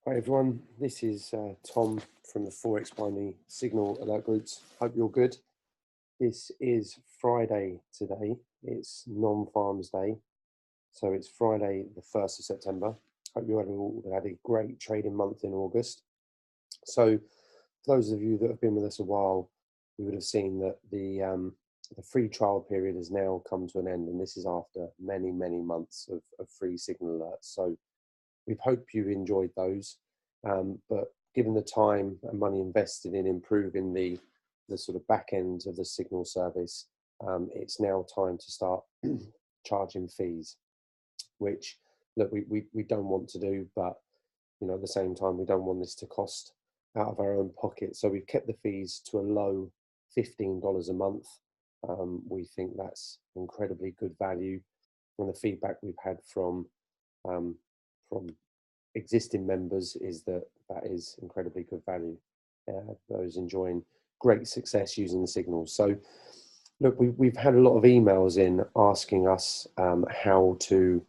Hi everyone, this is Tom from the Forex Binary Signal Alert Groups. Hope you're good. This is Friday today. It's non-farms day. So it's Friday the 1st of September. Hope you all had a great trading month in August. So for those of you that have been with us a while, you would have seen that the free trial period has now come to an end, and this is after many months of free signal alerts. So we hope you enjoyed those, but given the time and money invested in improving the sort of back end of the signal service, it's now time to start charging fees, which look, we don't want to do, but at the same time we don't want this to cost out of our own pocket. So we've kept the fees to a low $15 a month. We think that's incredibly good value, and the feedback we've had from existing members is that is incredibly good value. Those enjoying great success using the signals. So look, we've had a lot of emails in asking us how to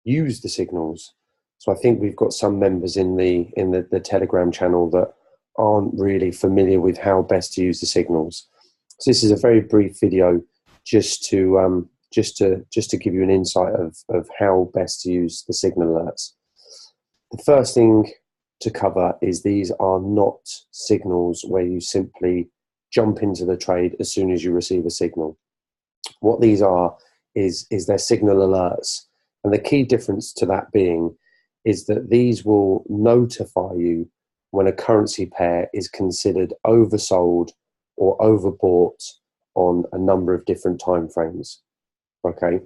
use the signals. So I think we've got some members in the Telegram channel that aren't really familiar with how best to use the signals. So this is a very brief video just to give you an insight of how best to use the signal alerts. The first thing to cover is these are not signals where you simply jump into the trade as soon as you receive a signal. What these are is they're signal alerts. And the key difference to that being is that these will notify you when a currency pair is considered oversold or overbought on a number of different time frames. Okay,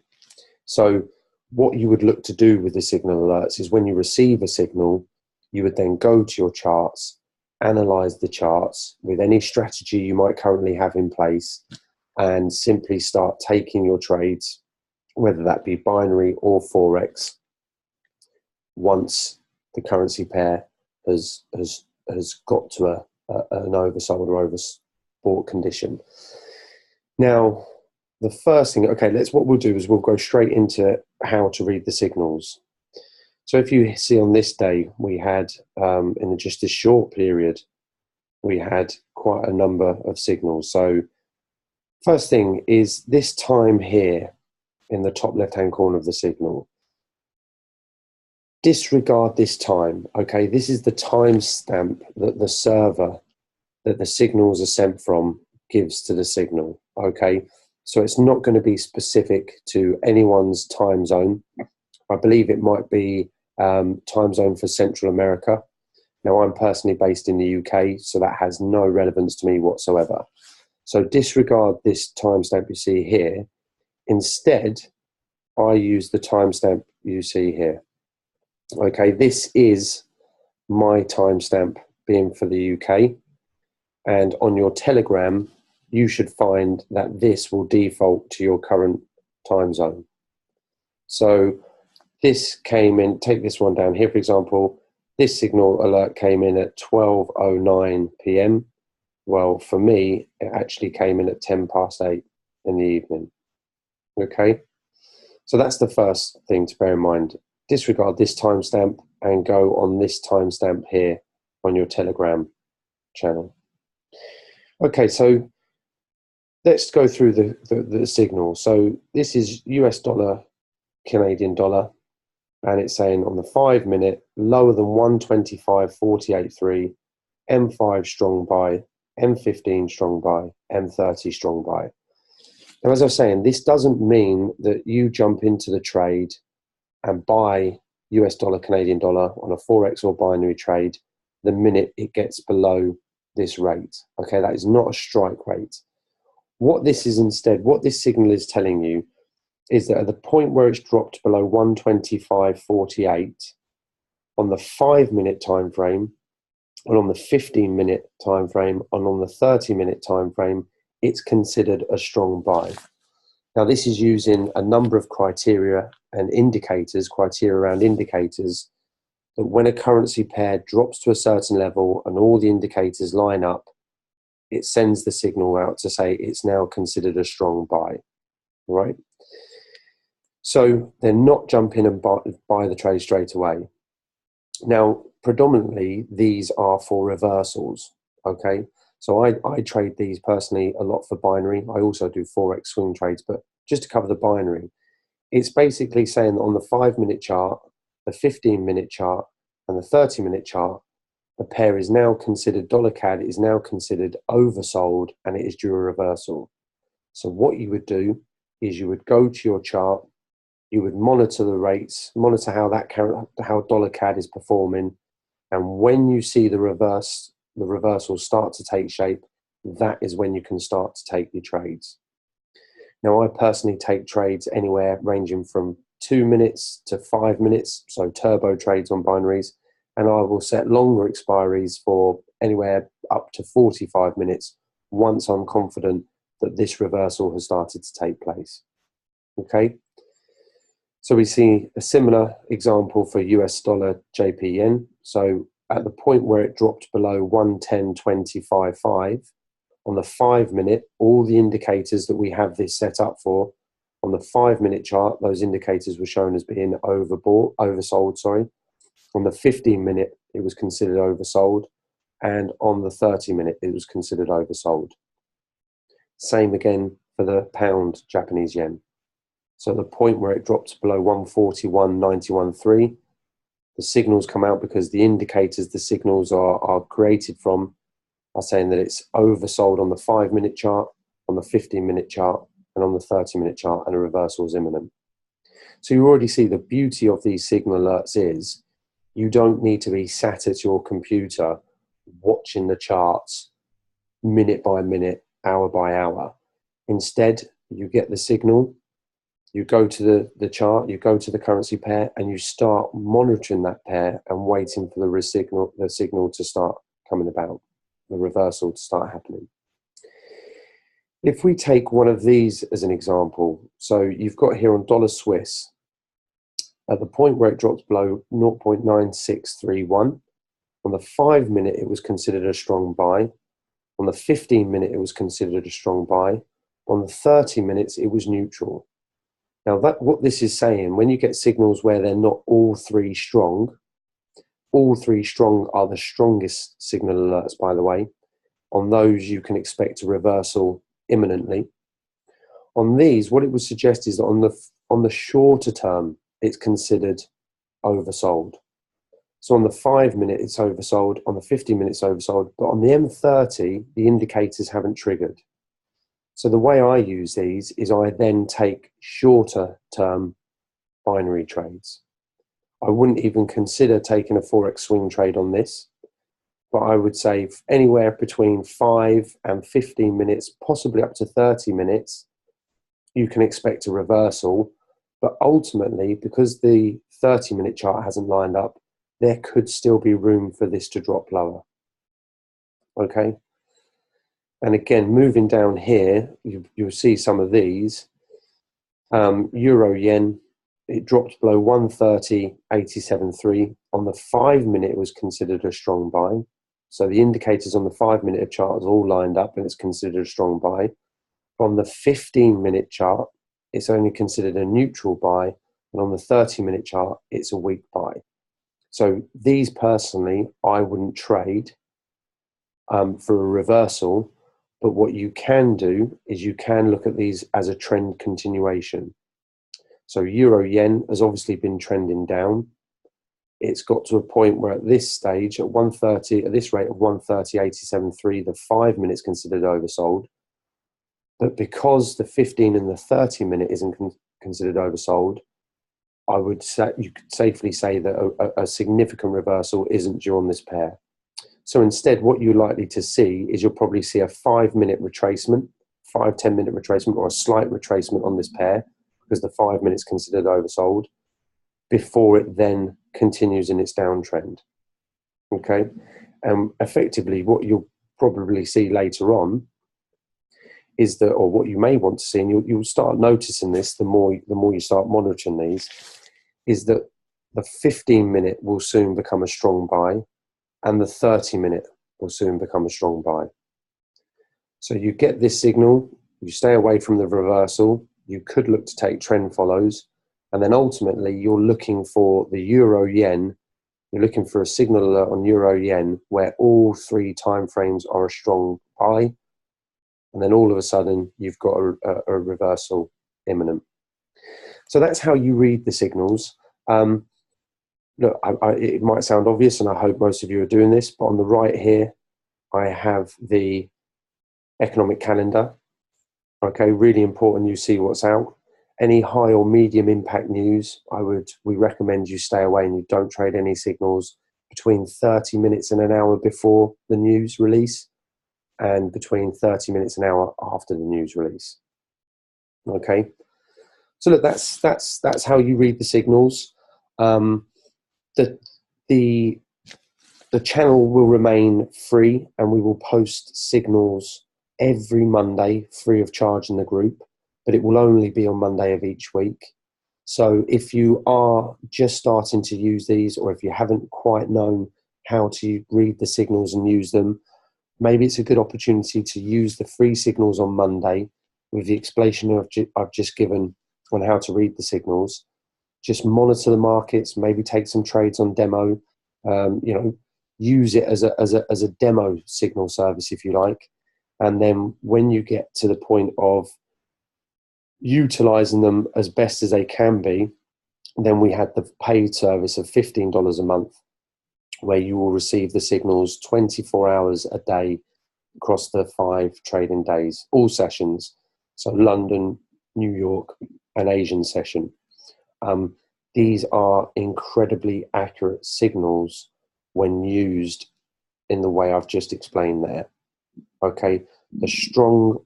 so what you would look to do with the signal alerts is when you receive a signal, you would then go to your charts, analyze the charts with any strategy you might currently have in place, and simply start taking your trades, whether that be binary or Forex, once the currency pair has got to an oversold or overbought condition. Now, the first thing, what we'll do is we'll go straight into how to read the signals. So if you see on this day, we had, in just this short period, we had quite a number of signals. So first thing is this time here in the top left-hand corner of the signal. Disregard this time, okay? This is the timestamp that the server that the signals are sent from gives to the signal, okay? So it's not going to be specific to anyone's time zone. I believe it might be time zone for Central America. Now, I'm personally based in the UK, so that has no relevance to me whatsoever. So disregard this timestamp you see here. Instead, I use the timestamp you see here. Okay, this is my timestamp being for the UK. And on your Telegram, you should find that this will default to your current time zone. So this came in, take this one down here, for example, this signal alert came in at 12:09 p.m. Well, for me, it actually came in at 8:10 in the evening. Okay, so that's the first thing to bear in mind. Disregard this timestamp and go on this timestamp here on your Telegram channel. Okay, so let's go through the signal. So this is US dollar, Canadian dollar, and it's saying on the 5 minute, lower than 125.48.3, M5 strong buy, M15 strong buy, M30 strong buy. Now, as I was saying, this doesn't mean that you jump into the trade and buy US dollar, Canadian dollar on a Forex or binary trade the minute it gets below this rate. Okay, that is not a strike rate. What this is instead, what this signal is telling you is that at the point where it's dropped below 125.48 on the 5 minute time frame, and on the 15-minute time frame, and on the 30-minute time frame, it's considered a strong buy. Now, this is using a number of criteria and indicators, criteria around indicators, that when a currency pair drops to a certain level and all the indicators line up, it sends the signal out to say it's now considered a strong buy, right? So they're not jumping and buy the trade straight away. Now, predominantly, these are for reversals, okay? So I trade these personally a lot for binary. I also do Forex swing trades, but just to cover the binary, it's basically saying that on the 5-minute chart, the 15-minute chart, and the 30-minute chart, the pair is now considered, dollar CAD is now considered oversold and it is due a reversal. So what you would do is you would go to your chart, you would monitor the rates, monitor how dollar CAD is performing, and when you see the reversal start to take shape, that is when you can start to take your trades. Now, I personally take trades anywhere ranging from 2 minutes to 5 minutes, so turbo trades on binaries, and I will set longer expiries for anywhere up to 45 minutes once I'm confident that this reversal has started to take place. Okay, so we see a similar example for US dollar JP yen. So at the point where it dropped below 110.25.5, on the 5-minute, all the indicators that we have this set up for, on the 5-minute chart, those indicators were shown as being oversold, sorry. On the 15-minute, it was considered oversold. And on the 30-minute, it was considered oversold. Same again for the pound Japanese yen. So the point where it dropped below 141.91.3, the signals come out because the indicators the signals are created from are saying that it's oversold on the 5-minute chart, on the 15-minute chart, and on the 30-minute chart, and a reversal is imminent. So you already see the beauty of these signal alerts is you don't need to be sat at your computer watching the charts minute by minute, hour by hour. Instead, you get the signal, you go to the chart, you go to the currency pair, and you start monitoring that pair and waiting for the signal to start coming about, the reversal to start happening. If we take one of these as an example, so you've got here on dollar Swiss, at the point where it drops below 0.9631, on the 5-minute it was considered a strong buy, on the 15-minute it was considered a strong buy, on the 30 minutes it was neutral. Now what this is saying, when you get signals where they're not all three strong are the strongest signal alerts, by the way. On those you can expect a reversal imminently. On these, what it would suggest is that on the shorter term, it's considered oversold. So on the 5-minute, it's oversold. On the 15-minute, it's oversold. But on the M30, the indicators haven't triggered. So the way I use these is I then take shorter term binary trades. I wouldn't even consider taking a Forex swing trade on this, but I would say anywhere between 5 and 15 minutes, possibly up to 30 minutes, you can expect a reversal. But ultimately, because the 30-minute chart hasn't lined up, there could still be room for this to drop lower. Okay. And again, moving down here, you'll see some of these. Euro yen, it dropped below 130.87.3. On the 5-minute, it was considered a strong buy. So the indicators on the 5-minute chart is all lined up and it's considered a strong buy. On the 15-minute chart, it's only considered a neutral buy. And on the 30-minute chart, it's a weak buy. So these personally, I wouldn't trade for a reversal. But what you can do is you can look at these as a trend continuation. So Euro yen has obviously been trending down. It's got to a point where at this stage, at 130, at this rate of 130.87.3, the 5-minute is considered oversold. But because the 15 and the 30-minute isn't considered oversold, I would say you could safely say that a significant reversal isn't due on this pair. So instead, what you're likely to see is you'll probably see a 5-minute retracement, 5-10-minute retracement, or a slight retracement on this pair because the 5-minute is considered oversold before it then continues in its downtrend. Okay, effectively, what you'll probably see later on is that, or what you may want to see, and you'll start noticing this the more you start monitoring these, is that the 15-minute will soon become a strong buy. And the 30-minute will soon become a strong buy. So you get this signal, you stay away from the reversal, you could look to take trend follows, and then ultimately you're looking for the Euro yen You're looking for a signal alert on euro yen where all 3 time frames are a strong buy, and then all of a sudden you've got a reversal imminent. So that's how you read the signals. Look, it might sound obvious, and I hope most of you are doing this, but on the right here, I have the economic calendar. Okay, really important you see what's out. Any high or medium impact news, we recommend you stay away and you don't trade any signals between 30 minutes and an hour before the news release and between 30 minutes and an hour after the news release. Okay, so look, that's how you read the signals. The channel will remain free, and we will post signals every Monday free of charge in the group, but it will only be on Monday of each week. So if you are just starting to use these, or if you haven't quite known how to read the signals and use them, maybe it's a good opportunity to use the free signals on Monday with the explanation I've just given on how to read the signals. Just monitor the markets, maybe take some trades on demo, use it as a demo signal service, if you like. And then when you get to the point of utilizing them as best as they can be, then we had the paid service of $15 a month, where you will receive the signals 24 hours a day across the 5 trading days, all sessions. So London, New York, and Asian session. These are incredibly accurate signals when used in the way I've just explained there. Okay, the strong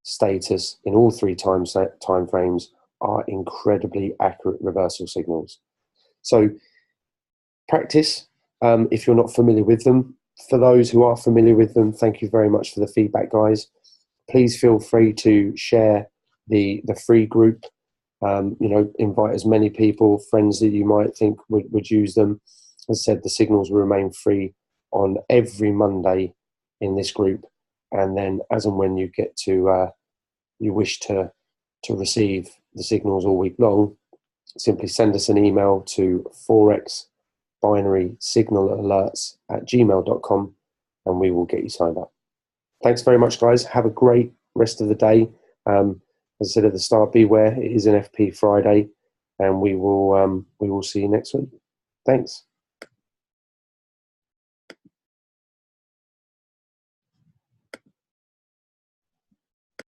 status in all 3 time frames are incredibly accurate reversal signals. So practice if you're not familiar with them. For those who are familiar with them, thank you very much for the feedback, guys. Please feel free to share the free group. Invite as many people, friends that you might think would use them. As I said, the signals will remain free on every Monday in this group, and then as and when you get to you wish to receive the signals all week long, simply send us an email to Forex binary signal alerts at gmail.com, and we will get you signed up. Thanks very much, guys. Have a great rest of the day. As I said at the start, beware, it is an FP Friday, and we will see you next week. Thanks.